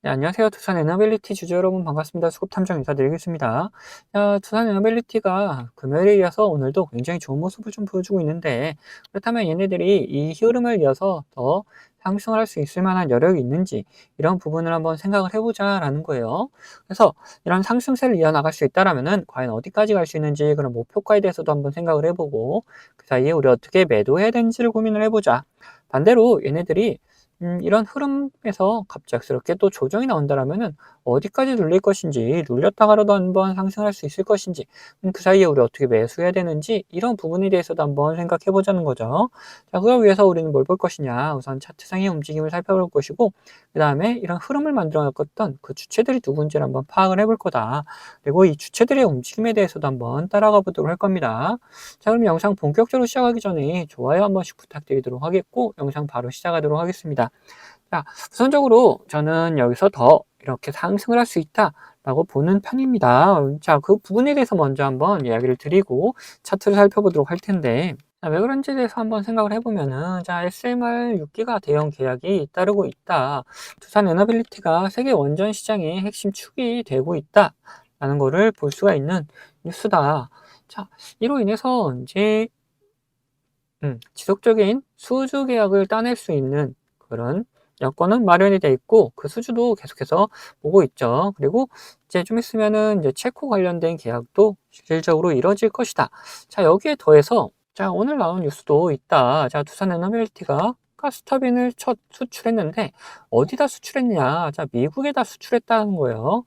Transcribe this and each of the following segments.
네, 안녕하세요. 두산 에너빌리티 주주 여러분 반갑습니다. 수급 탐정 인사드리겠습니다. 두산 에너빌리티가 금요일에 이어서 오늘도 굉장히 좋은 모습을 좀 보여주고 있는데, 그렇다면 얘네들이 이 흐름을 이어서 더 상승을 할 수 있을 만한 여력이 있는지, 이런 부분을 한번 생각을 해보자라는 거예요. 그래서 이런 상승세를 이어나갈 수 있다라면은 과연 어디까지 갈 수 있는지, 그런 목표가에 대해서도 한번 생각을 해보고, 그 사이에 우리 어떻게 매도해야 되는지를 고민을 해보자. 반대로 얘네들이 이런 흐름에서 갑작스럽게 또 조정이 나온다라면은 어디까지 눌릴 것인지, 눌렸다가라도 한번 상승할 수 있을 것인지, 그 사이에 우리 어떻게 매수해야 되는지, 이런 부분에 대해서도 한번 생각해 보자는 거죠. 자, 그걸 위해서 우리는 뭘 볼 것이냐? 우선 차트상의 움직임을 살펴볼 것이고, 그 다음에 이런 흐름을 만들어 놨던 그 주체들이 누군지를 한번 파악을 해볼 거다. 그리고 이 주체들의 움직임에 대해서도 한번 따라가 보도록 할 겁니다. 자, 그럼 영상 본격적으로 시작하기 전에 좋아요 한 번씩 부탁드리도록 하겠고, 영상 바로 시작하도록 하겠습니다. 자, 우선적으로 저는 여기서 더 이렇게 상승을 할 수 있다라고 보는 편입니다. 자, 그 부분에 대해서 먼저 한번 이야기를 드리고 차트를 살펴보도록 할 텐데, 자, 왜 그런지에 대해서 한번 생각을 해보면은, 자, SMR 6기가 대형 계약이 따르고 있다. 두산 에너빌리티가 세계 원전 시장의 핵심 축이 되고 있다라는 거를 볼 수가 있는 뉴스다. 자, 이로 인해서 이제 지속적인 수주 계약을 따낼 수 있는 그런 여건은 마련이 돼 있고, 그 수주도 계속해서 보고 있죠. 그리고 이제 좀 있으면은 이제 체코 관련된 계약도 실질적으로 이뤄질 것이다. 자, 여기에 더해서 자, 오늘 나온 뉴스도 있다. 자, 두산 에너빌리티가 가스터빈을 첫 수출했는데 어디다 수출했냐? 자, 미국에다 수출했다는 거예요.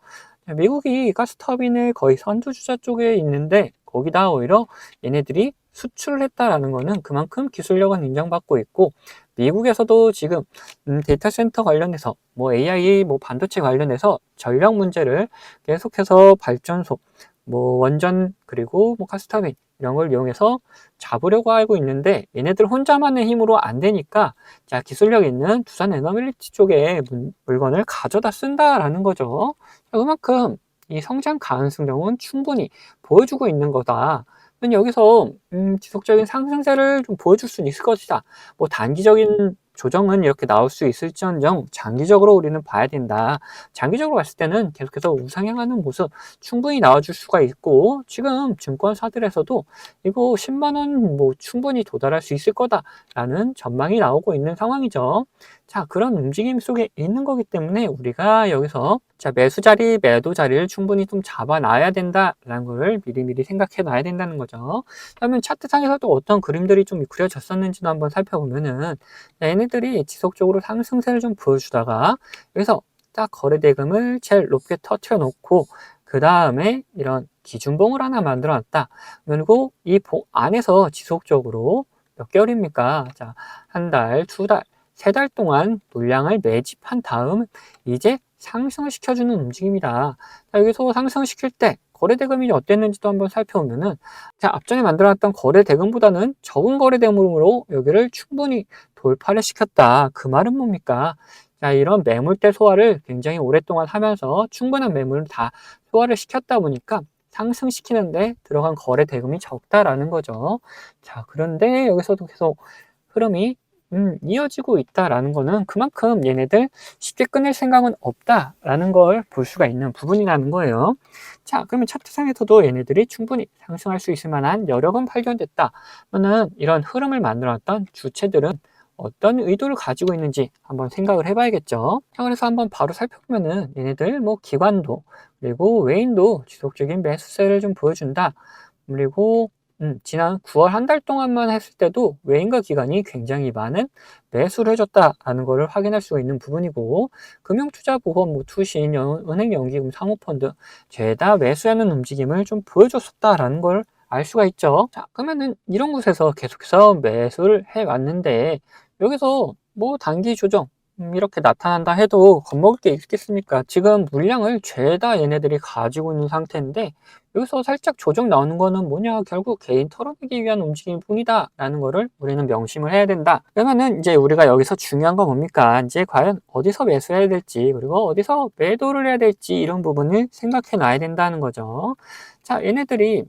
자, 미국이 가스터빈을 거의 선두주자 쪽에 있는데 거기다 오히려 얘네들이 수출을 했다라는 거는 그만큼 기술력은 인정받고 있고, 미국에서도 지금 데이터 센터 관련해서 뭐 AI 뭐 반도체 관련해서 전력 문제를 계속해서 발전소 뭐 원전 그리고 뭐 가스터빈 이런 걸 이용해서 잡으려고 하고 있는데, 얘네들 혼자만의 힘으로 안 되니까 자, 기술력 있는 두산 에너빌리티 쪽에 물건을 가져다 쓴다라는 거죠. 그만큼 이 성장 가능성은 충분히 보여주고 있는 거다. 여기서 지속적인 상승세를 좀 보여줄 수는 있을 것이다. 뭐 단기적인 조정은 이렇게 나올 수 있을지언정 장기적으로 우리는 봐야 된다. 장기적으로 봤을 때는 계속해서 우상향하는 모습 충분히 나와줄 수가 있고, 지금 증권사들에서도 이거 10만 원 뭐 충분히 도달할 수 있을 거다라는 전망이 나오고 있는 상황이죠. 자, 그런 움직임 속에 있는 거기 때문에 우리가 여기서 자, 매수 자리, 매도 자리를 충분히 좀 잡아놔야 된다라는 걸 미리미리 생각해 놔야 된다는 거죠. 그러면 차트상에서도 어떤 그림들이 좀 그려졌었는지도 한번 살펴보면은, 얘네들이 지속적으로 상승세를 좀 보여주다가 여기서 딱 거래대금을 제일 높게 터트려 놓고, 그 다음에 이런 기준봉을 하나 만들어 놨다. 그리고 이 봉 안에서 지속적으로 몇 개월입니까? 자, 한 달, 두 달, 세 달 동안 물량을 매집한 다음 이제 상승을 시켜주는 움직임이다. 자, 여기서 상승시킬 때 거래대금이 어땠는지도 한번 살펴보면은, 자, 앞전에 만들어놨던 거래대금보다는 적은 거래대금으로 여기를 충분히 돌파를 시켰다. 그 말은 뭡니까? 자, 이런 매물대 소화를 굉장히 오랫동안 하면서 충분한 매물을 다 소화를 시켰다 보니까 상승시키는데 들어간 거래 대금이 적다라는 거죠. 자, 그런데 여기서도 계속 흐름이 이어지고 있다라는 거는 그만큼 얘네들 쉽게 끊을 생각은 없다라는 걸 볼 수가 있는 부분이라는 거예요. 자, 그러면 차트상에서도 얘네들이 충분히 상승할 수 있을 만한 여력은 발견됐다. 그러면 이런 흐름을 만들었던 주체들은 어떤 의도를 가지고 있는지 한번 생각을 해봐야겠죠. 자, 그래서 한번 바로 살펴보면은 얘네들 뭐 기관도 그리고 외인도 지속적인 매수세를 좀 보여준다. 그리고 지난 9월 한 달 동안만 했을 때도 외인과 기관이 굉장히 많은 매수를 해줬다라는 것을 확인할 수가 있는 부분이고, 금융투자보험, 뭐 투신, 은행연기금, 사모펀드 죄다 매수하는 움직임을 좀 보여줬었다라는 걸 알 수가 있죠. 자, 그러면은 이런 곳에서 계속해서 매수를 해왔는데 여기서 뭐 단기 조정 이렇게 나타난다 해도 겁먹을 게 있겠습니까? 지금 물량을 죄다 얘네들이 가지고 있는 상태인데 여기서 살짝 조정 나오는 거는 뭐냐, 결국 개인 털어내기 위한 움직임 뿐이다 라는 거를 우리는 명심을 해야 된다. 그러면은 이제 우리가 여기서 중요한 건 뭡니까? 이제 과연 어디서 매수해야 될지 그리고 어디서 매도를 해야 될지 이런 부분을 생각해 놔야 된다는 거죠. 자, 얘네들이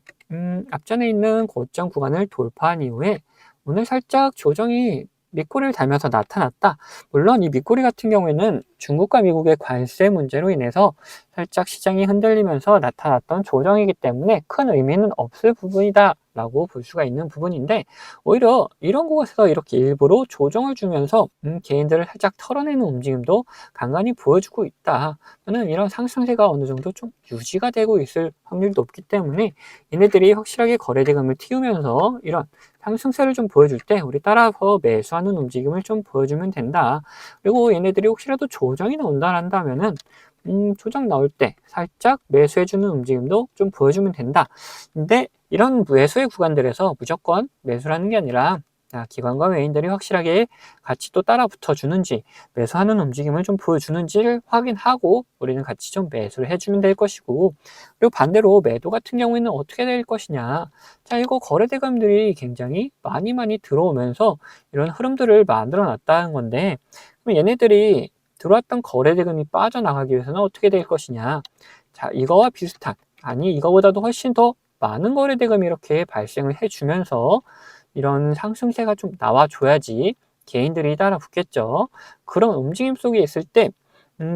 앞전에 있는 고점 구간을 돌파한 이후에 오늘 살짝 조정이 밑꼬리를 달면서 나타났다. 물론 이 밑꼬리 같은 경우에는 중국과 미국의 관세 문제로 인해서 살짝 시장이 흔들리면서 나타났던 조정이기 때문에 큰 의미는 없을 부분이다 라고 볼 수가 있는 부분인데, 오히려 이런 곳에서 이렇게 일부러 조정을 주면서 개인들을 살짝 털어내는 움직임도 간간히 보여주고 있다. 저는 이런 상승세가 어느 정도 좀 유지가 되고 있을 확률도 높기 때문에 얘네들이 확실하게 거래대금을 틔우면서 이런 상승세를 좀 보여줄 때 우리 따라서 매수하는 움직임을 좀 보여주면 된다. 그리고 얘네들이 혹시라도 조정이 나온다 한다면은 조정 나올 때 살짝 매수해주는 움직임도 좀 보여주면 된다. 근데 이런 매수의 구간들에서 무조건 매수를 하는 게 아니라 기관과 외인들이 확실하게 같이 또 따라 붙어주는지, 매수하는 움직임을 좀 보여주는지를 확인하고 우리는 같이 좀 매수를 해주면 될 것이고, 그리고 반대로 매도 같은 경우에는 어떻게 될 것이냐. 자, 이거 거래대금들이 굉장히 많이 들어오면서 이런 흐름들을 만들어 놨다는 건데, 그럼 얘네들이 들어왔던 거래대금이 빠져나가기 위해서는 어떻게 될 것이냐. 자, 이거와 비슷한, 아니 이거보다도 훨씬 더 많은 거래대금이 이렇게 발생을 해주면서 이런 상승세가 좀 나와줘야지 개인들이 따라 붙겠죠. 그런 움직임 속에 있을 때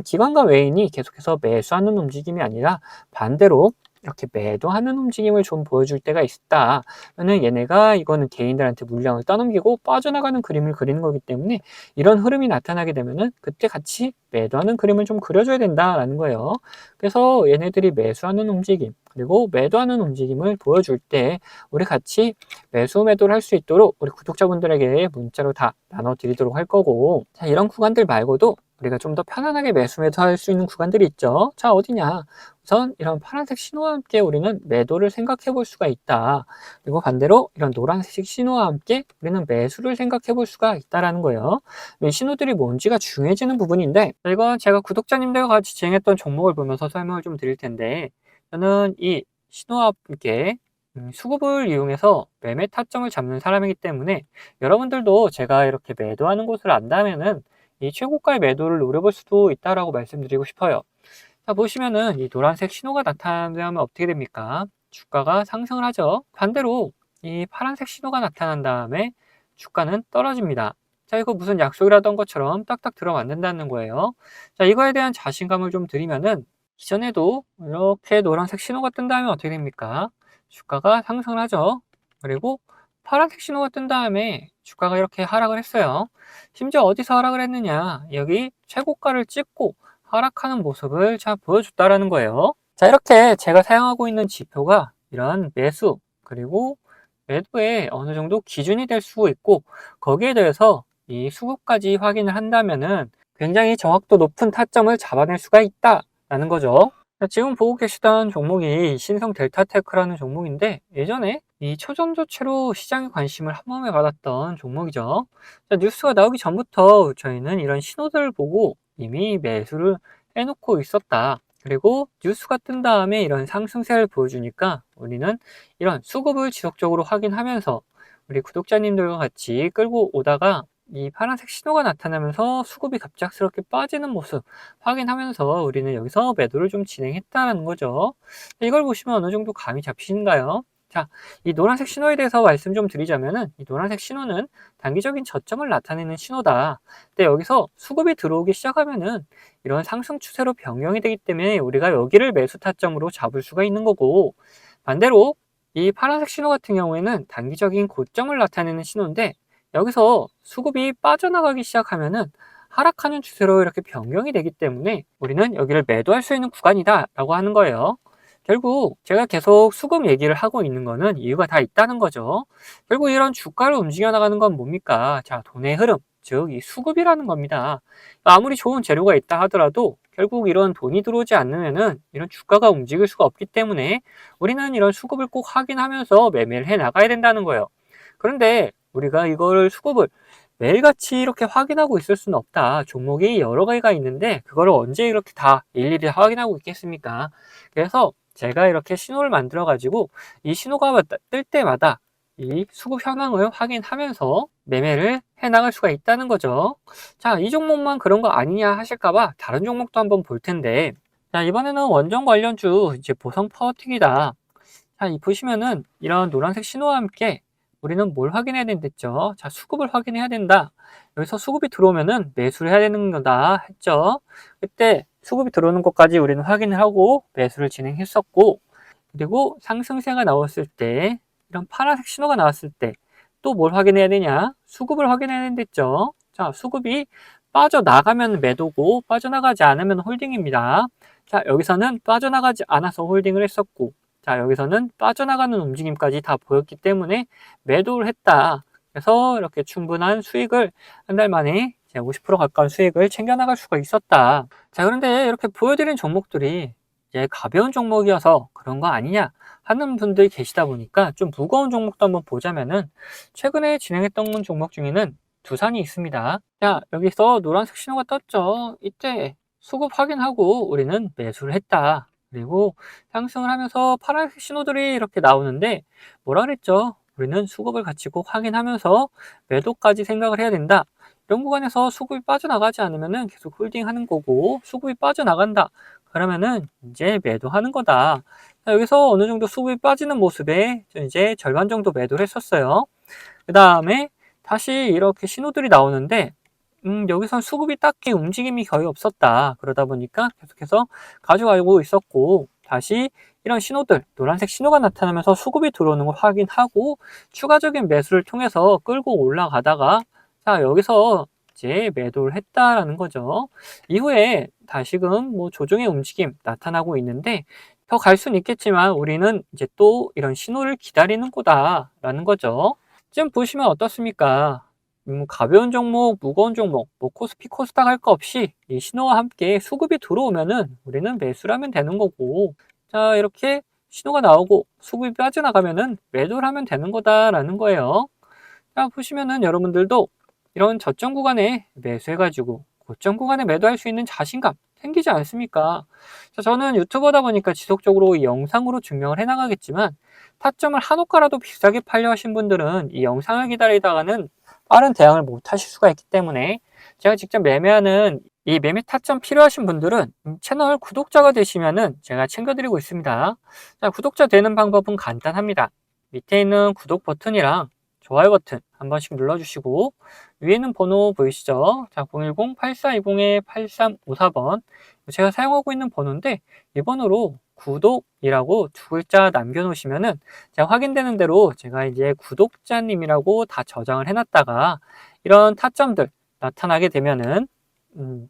기관과 외인이 계속해서 매수하는 움직임이 아니라 반대로 이렇게 매도하는 움직임을 좀 보여줄 때가 있다. 그러면 얘네가 이거는 개인들한테 물량을 떠넘기고 빠져나가는 그림을 그리는 거기 때문에 이런 흐름이 나타나게 되면은 그때 같이 매도하는 그림을 좀 그려줘야 된다라는 거예요. 그래서 얘네들이 매수하는 움직임 그리고 매도하는 움직임을 보여줄 때 우리 같이 매수 매도를 할 수 있도록 우리 구독자분들에게 문자로 다 나눠 드리도록 할 거고, 자, 이런 구간들 말고도 우리가 좀 더 편안하게 매수 매도할 수 있는 구간들이 있죠. 자, 어디냐? 우선 이런 파란색 신호와 함께 우리는 매도를 생각해 볼 수가 있다. 그리고 반대로 이런 노란색 신호와 함께 우리는 매수를 생각해 볼 수가 있다라는 거예요. 이 신호들이 뭔지가 중요해지는 부분인데, 이건 제가 구독자님들과 같이 진행했던 종목을 보면서 설명을 좀 드릴 텐데, 저는 이 신호와 함께 수급을 이용해서 매매 타점을 잡는 사람이기 때문에 여러분들도 제가 이렇게 매도하는 곳을 안다면은 이 최고가의 매도를 노려볼 수도 있다라고 말씀드리고 싶어요. 자, 보시면은 이 노란색 신호가 나타나면 어떻게 됩니까? 주가가 상승을 하죠. 반대로 이 파란색 신호가 나타난 다음에 주가는 떨어집니다. 자, 이거 무슨 약속이라던 것처럼 딱딱 들어맞는다는 거예요. 자, 이거에 대한 자신감을 좀 드리면은 이전에도 이렇게 노란색 신호가 뜬 다음에 어떻게 됩니까? 주가가 상승을 하죠. 그리고 파란색 신호가 뜬 다음에 주가가 이렇게 하락을 했어요. 심지어 어디서 하락을 했느냐? 여기 최고가를 찍고 하락하는 모습을 자 보여줬다라는 거예요. 자, 이렇게 제가 사용하고 있는 지표가 이런 매수 그리고 매도에 어느 정도 기준이 될 수 있고, 거기에 대해서 이 수급까지 확인을 한다면은 굉장히 정확도 높은 타점을 잡아낼 수가 있다라는 거죠. 자, 지금 보고 계시던 종목이 신성 델타테크라는 종목인데, 예전에 이 초전도체로 시장의 관심을 한 몸에 받았던 종목이죠. 자, 뉴스가 나오기 전부터 저희는 이런 신호들을 보고 이미 매수를 해놓고 있었다. 그리고 뉴스가 뜬 다음에 이런 상승세를 보여주니까 우리는 이런 수급을 지속적으로 확인하면서 우리 구독자님들과 같이 끌고 오다가 이 파란색 신호가 나타나면서 수급이 갑작스럽게 빠지는 모습 확인하면서 우리는 여기서 매도를 좀 진행했다는 거죠. 이걸 보시면 어느 정도 감이 잡히신가요? 자, 이 노란색 신호에 대해서 말씀 좀 드리자면은 이 노란색 신호는 단기적인 저점을 나타내는 신호다. 근데 여기서 수급이 들어오기 시작하면은 이런 상승 추세로 변경이 되기 때문에 우리가 여기를 매수 타점으로 잡을 수가 있는 거고, 반대로 이 파란색 신호 같은 경우에는 단기적인 고점을 나타내는 신호인데 여기서 수급이 빠져나가기 시작하면은 하락하는 추세로 이렇게 변경이 되기 때문에 우리는 여기를 매도할 수 있는 구간이다 라고 하는 거예요. 결국 제가 계속 수급 얘기를 하고 있는 거는 이유가 다 있다는 거죠. 결국 이런 주가를 움직여 나가는 건 뭡니까? 자, 돈의 흐름, 즉 이 수급이라는 겁니다. 아무리 좋은 재료가 있다 하더라도 결국 이런 돈이 들어오지 않으면은 이런 주가가 움직일 수가 없기 때문에 우리는 이런 수급을 꼭 확인하면서 매매를 해 나가야 된다는 거예요. 그런데 우리가 이걸 수급을 매일같이 이렇게 확인하고 있을 수는 없다. 종목이 여러 가지가 있는데 그거를 언제 이렇게 다 일일이 확인하고 있겠습니까? 그래서 제가 이렇게 신호를 만들어 가지고 이 신호가 뜰 때마다 이 수급 현황을 확인하면서 매매를 해 나갈 수가 있다는 거죠. 자, 이 종목만 그런 거 아니냐 하실까봐 다른 종목도 한번 볼 텐데, 자, 이번에는 원전 관련주 이제 보성 파워텍이다. 자, 이 보시면은 이런 노란색 신호와 함께 우리는 뭘 확인해야 된댔죠? 자, 수급을 확인해야 된다. 여기서 수급이 들어오면은 매수를 해야 되는 거다 했죠. 그때 수급이 들어오는 것까지 우리는 확인을 하고 매수를 진행했었고, 그리고 상승세가 나왔을 때, 이런 파란색 신호가 나왔을 때 또 뭘 확인해야 되냐? 수급을 확인해야 된댔죠. 자, 수급이 빠져나가면 매도고 빠져나가지 않으면 홀딩입니다. 자, 여기서는 빠져나가지 않아서 홀딩을 했었고, 자, 여기서는 빠져나가는 움직임까지 다 보였기 때문에 매도를 했다. 그래서 이렇게 충분한 수익을 한 달 만에 50% 가까운 수익을 챙겨나갈 수가 있었다. 자, 그런데 이렇게 보여드린 종목들이 이제 가벼운 종목이어서 그런 거 아니냐 하는 분들이 계시다 보니까 좀 무거운 종목도 한번 보자면은, 최근에 진행했던 종목 중에는 두산이 있습니다. 자, 여기서 노란색 신호가 떴죠. 이때 수급 확인하고 우리는 매수를 했다. 그리고 상승을 하면서 파란색 신호들이 이렇게 나오는데, 뭐라 그랬죠? 우리는 수급을 같이 꼭 확인하면서 매도까지 생각을 해야 된다. 이런 구간에서 수급이 빠져나가지 않으면은 계속 홀딩하는 거고, 수급이 빠져나간다. 그러면은 이제 매도하는 거다. 자, 여기서 어느 정도 수급이 빠지는 모습에 이제 절반 정도 매도를 했었어요. 그 다음에 다시 이렇게 신호들이 나오는데, 여기선 수급이 딱히 움직임이 거의 없었다. 그러다 보니까 계속해서 가져가고 있었고, 다시 이런 신호들, 노란색 신호가 나타나면서 수급이 들어오는 걸 확인하고 추가적인 매수를 통해서 끌고 올라가다가, 자, 여기서 이제 매도를 했다라는 거죠. 이후에 다시금 뭐 조정의 움직임 나타나고 있는데, 더 갈 수는 있겠지만 우리는 이제 또 이런 신호를 기다리는 거다라는 거죠. 지금 보시면 어떻습니까? 가벼운 종목, 무거운 종목, 뭐 코스피, 코스닥 할 거 없이 이 신호와 함께 수급이 들어오면은 우리는 매수를 하면 되는 거고, 자, 이렇게 신호가 나오고 수급이 빠져나가면은 매도를 하면 되는 거다라는 거예요. 자, 보시면은 여러분들도 이런 저점 구간에 매수해가지고 고점 구간에 매도할 수 있는 자신감 생기지 않습니까? 자, 저는 유튜버다 보니까 지속적으로 이 영상으로 증명을 해나가겠지만, 타점을 한 호가라도 비싸게 팔려 하신 분들은 이 영상을 기다리다가는 빠른 대응을 못 하실 수가 있기 때문에, 제가 직접 매매하는 이 매매 타점 필요하신 분들은 채널 구독자가 되시면은 제가 챙겨드리고 있습니다. 자, 구독자 되는 방법은 간단합니다. 밑에 있는 구독 버튼이랑 좋아요 버튼 한 번씩 눌러주시고, 위에는 번호 보이시죠? 자, 010-8420-8354번 제가 사용하고 있는 번호인데, 이 번호로 구독이라고 두 글자 남겨놓으시면은 제가 확인되는 대로 제가 이제 구독자님이라고 다 저장을 해놨다가, 이런 타점들 나타나게 되면은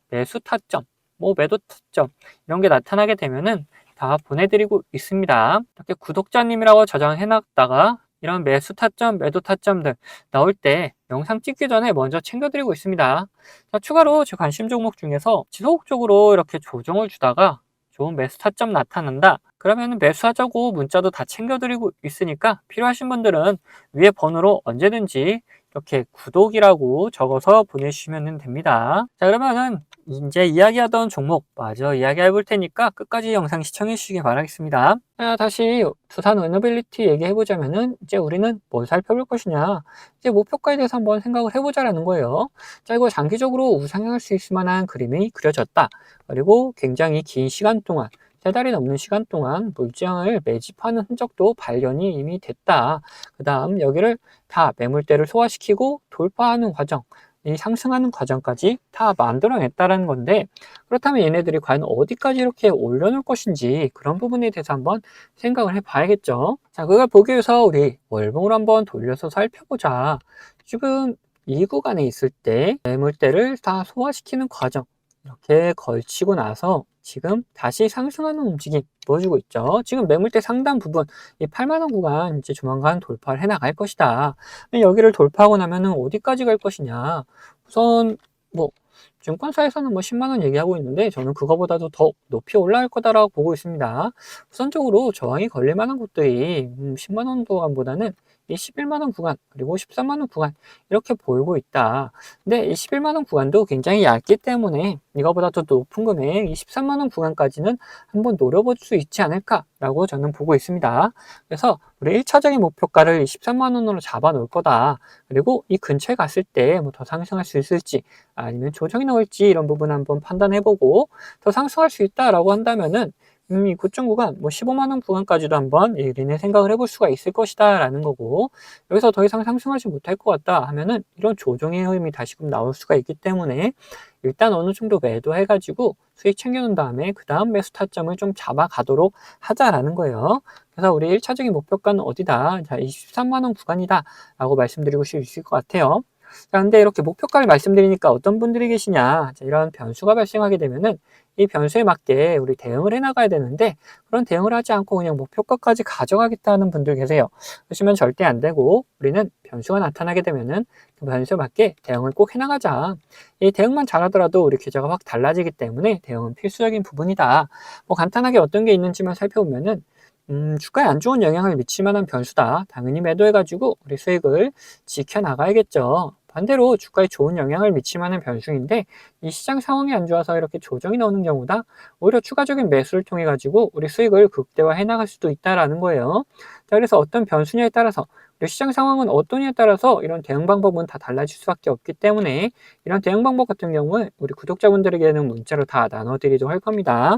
매수 타점, 뭐 매도 타점 이런 게 나타나게 되면은 다 보내드리고 있습니다. 이렇게 구독자님이라고 저장해놨다가 이런 매수 타점, 매도 타점들 나올 때 영상 찍기 전에 먼저 챙겨드리고 있습니다. 자, 추가로 제 관심 종목 중에서 지속적으로 이렇게 조정을 주다가 좋은 매수 타점 나타난다. 그러면 매수하자고 문자도 다 챙겨드리고 있으니까 필요하신 분들은 위에 번호로 언제든지 이렇게 구독이라고 적어서 보내주시면 됩니다. 자, 그러면은 이제 이야기하던 종목 마저 이야기해 볼 테니까 끝까지 영상 시청해 주시기 바라겠습니다. 자, 다시 두산 에너빌리티 얘기해 보자면은, 이제 우리는 뭘 살펴볼 것이냐, 이제 목표가에 대해서 한번 생각을 해보자라는 거예요. 자, 이거 장기적으로 우상향할 수 있을 만한 그림이 그려졌다. 그리고 굉장히 긴 시간 동안, 3달이 넘는 시간 동안 물량을 매집하는 흔적도 발견이 이미 됐다. 그 다음 여기를 다 매물대를 소화시키고 돌파하는 과정, 이 상승하는 과정까지 다 만들어냈다는 건데, 그렇다면 얘네들이 과연 어디까지 이렇게 올려놓을 것인지 그런 부분에 대해서 한번 생각을 해봐야겠죠. 자, 그걸 보기 위해서 우리 월봉을 한번 돌려서 살펴보자. 지금 이 구간에 있을 때 매물대를 다 소화시키는 과정, 이렇게 걸치고 나서 지금 다시 상승하는 움직임 보여주고 있죠. 지금 매물대 상단 부분, 이 8만 원 구간 이제 조만간 돌파를 해 나갈 것이다. 여기를 돌파하고 나면은 어디까지 갈 것이냐. 우선 뭐 증권사에서는 뭐 10만 원 얘기하고 있는데, 저는 그거보다도 더 높이 올라갈 거다라고 보고 있습니다. 우선적으로 저항이 걸릴 만한 곳들이 10만 원 구간보다는 이 11만 원 구간, 그리고 13만 원 구간 이렇게 보이고 있다. 근데 이 11만 원 구간도 굉장히 얇기 때문에 이거보다 더 높은 금액, 이 13만 원 구간까지는 한번 노려볼 수 있지 않을까라고 저는 보고 있습니다. 그래서 우리 1차적인 목표가를 13만 원으로 잡아 놓을 거다. 그리고 이 근처에 갔을 때 뭐 더 상승할 수 있을지 아니면 조정이 나올지 이런 부분 한번 판단해 보고, 더 상승할 수 있다라고 한다면은 이 고점 구간, 뭐 15만 원 구간까지도 한번 우리는 생각을 해볼 수가 있을 것이다라는 거고, 여기서 더 이상 상승하지 못할 것 같다 하면은 이런 조정의 흐름이 다시금 나올 수가 있기 때문에 일단 어느 정도 매도해가지고 수익 챙겨놓은 다음에 그 다음 매수 타점을 좀 잡아가도록 하자라는 거예요. 그래서 우리 1차적인 목표가는 어디다? 자, 23만 원 구간이다 라고 말씀드리고 싶을 것 같아요. 자, 근데 이렇게 목표가를 말씀드리니까 어떤 분들이 계시냐? 자, 이런 변수가 발생하게 되면은 이 변수에 맞게 우리 대응을 해 나가야 되는데 그런 대응을 하지 않고 그냥 목표가까지 가져가겠다는 분들 계세요. 그러시면 절대 안 되고 우리는 변수가 나타나게 되면은 그 변수에 맞게 대응을 꼭 해 나가자. 이 대응만 잘하더라도 우리 계좌가 확 달라지기 때문에 대응은 필수적인 부분이다. 뭐 간단하게 어떤 게 있는지만 살펴보면은 주가에 안 좋은 영향을 미칠 만한 변수다. 당연히 매도해가지고 우리 수익을 지켜나가야겠죠. 반대로 주가에 좋은 영향을 미칠 만한 변수인데 이 시장 상황이 안 좋아서 이렇게 조정이 나오는 경우다. 오히려 추가적인 매수를 통해 가지고 우리 수익을 극대화해 나갈 수도 있다라는 거예요. 자, 그래서 어떤 변수냐에 따라서 우리 시장 상황은 어떠냐에 따라서 이런 대응 방법은 다 달라질 수밖에 없기 때문에 이런 대응 방법 같은 경우는 우리 구독자분들에게는 문자로 다 나눠드리도록 할 겁니다.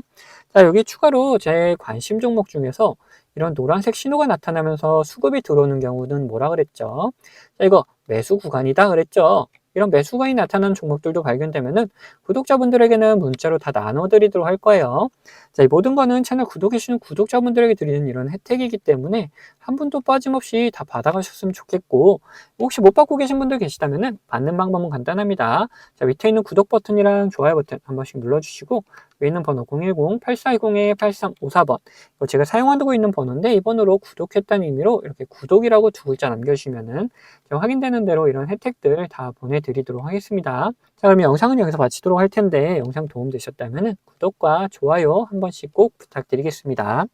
자, 여기 추가로 제 관심 종목 중에서 이런 노란색 신호가 나타나면서 수급이 들어오는 경우는 뭐라 그랬죠? 자, 이거 매수 구간이다 그랬죠? 이런 매수 구간이 나타나는 종목들도 발견되면은 구독자분들에게는 문자로 다 나눠드리도록 할 거예요. 자, 이 모든 거는 채널 구독해주시는 구독자분들에게 드리는 이런 혜택이기 때문에 한 분도 빠짐없이 다 받아가셨으면 좋겠고, 혹시 못 받고 계신 분들 계시다면은 받는 방법은 간단합니다. 자, 밑에 있는 구독 버튼이랑 좋아요 버튼 한 번씩 눌러주시고, 위에 있는 번호 010-8420-8354번, 이거 제가 사용하고 있는 번호인데 이 번호로 구독했다는 의미로 이렇게 구독이라고 두 글자 남겨주시면은 제가 확인되는 대로 이런 혜택들 다 보내드리도록 하겠습니다. 자, 그럼 영상은 여기서 마치도록 할 텐데 영상 도움되셨다면 구독과 좋아요 한 번씩 꼭 부탁드리겠습니다.